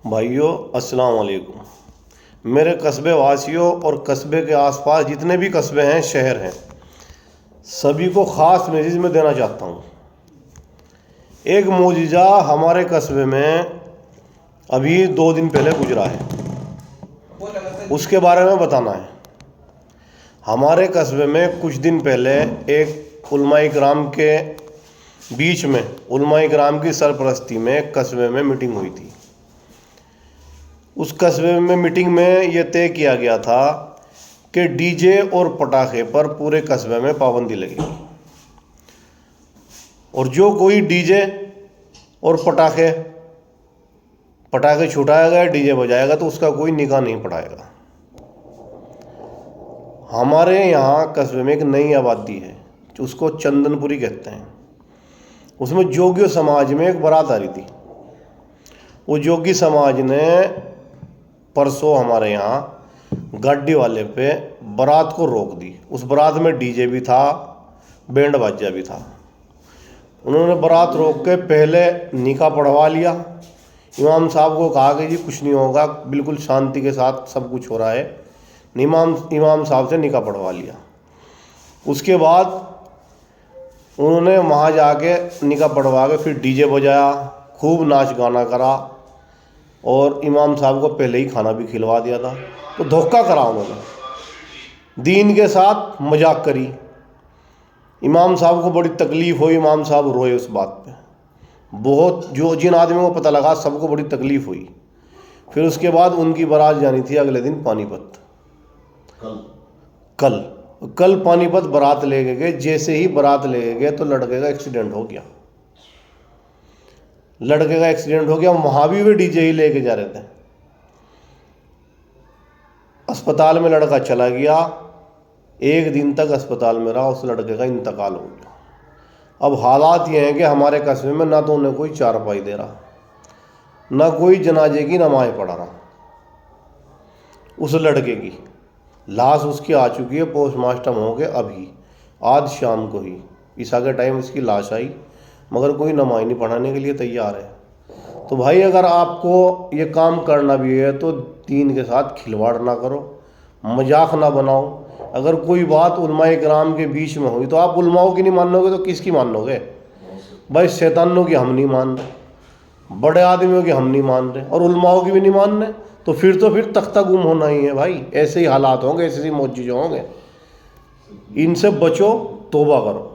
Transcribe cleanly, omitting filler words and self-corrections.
भाइयों अस्सलाम वालेकुम। मेरे कस्बे वासियों और कस्बे के आसपास जितने भी कस्बे हैं, शहर हैं, सभी को ख़ास मैसेज में देना चाहता हूँ। एक मोजिज़ा हमारे कस्बे में अभी 2 दिन पहले गुजरा है, उसके बारे में बताना है। हमारे कस्बे में कुछ दिन पहले एक उलमाए किराम के बीच में, उलमाए किराम की सरपरस्ती में कस्बे में मीटिंग हुई थी। उस कस्बे में मीटिंग में ये तय किया गया था कि डीजे और पटाखे पर पूरे कस्बे में पाबंदी लगेगी, और जो कोई डीजे और पटाखे छुटाएगा, डीजे बजाएगा, तो उसका कोई निकाह नहीं पढ़ाएगा। हमारे यहाँ कस्बे में एक नई आबादी है, उसको चंदनपुरी कहते हैं। उसमें जोगी समाज में एक बारात आ रही थी। वो जोगी समाज ने परसों हमारे यहाँ गाड़ी वाले पे बारात को रोक दी। उस बारात में डीजे भी था, बैंड बाजा भी था। उन्होंने बारात रोक के पहले निकाह पढ़वा लिया। इमाम साहब को कहा कि जी कुछ नहीं होगा, बिल्कुल शांति के साथ सब कुछ हो रहा है। इमाम साहब से निकाह पढ़वा लिया। उसके बाद उन्होंने वहाँ जाके निकाह पढ़वा के फिर डीजे बजाया, खूब नाच गाना करा, और इमाम साहब को पहले ही खाना भी खिलवा दिया था। तो धोखा करा उन्होंने, दीन के साथ मजाक करी। इमाम साहब को बड़ी तकलीफ़ हुई, इमाम साहब रोए उस बात पे बहुत। जो जिन आदमियों को पता लगा सबको बड़ी तकलीफ़ हुई। फिर उसके बाद उनकी बारात जानी थी अगले दिन पानीपत। कल पानीपत बारात ले गए। जैसे ही बारात ले गए तो लड़के का एक्सीडेंट हो गया। वहाँ भी वे डीजे ही लेके जा रहे थे। अस्पताल में लड़का चला गया। 1 दिन तक अस्पताल में रहा, उस लड़के का इंतकाल हो गया। अब हालात ये हैं कि हमारे कस्बे में ना तो उन्हें कोई चारपाई दे रहा, ना कोई जनाजे की नमाज़ पढ़ा रहा। उस लड़के की लाश उसकी आ चुकी है, पोस्टमार्टम हो गए अभी आज शाम को ही ईसा के टाइम उसकी लाश आई, मगर कोई नमाज नहीं पढ़ाने के लिए तैयार है। तो भाई अगर आपको ये काम करना भी है तो दीन के साथ खिलवाड़ ना करो, मजाक ना बनाओ। अगर कोई बात उलमाए किराम के बीच में हुई तो आप उलमाओं की नहीं मानोगे तो किसकी मानोगे? भाई शैतानों की हम नहीं मान रहे, बड़े आदमियों की हम नहीं मान रहे, और उलमाओं की भी नहीं मान रहे, तो फिर तख्ता गुम होना ही है भाई। ऐसे ही हालात होंगे, ऐसे ही मौजूद होंगे। इनसे बचो, तौबा करो।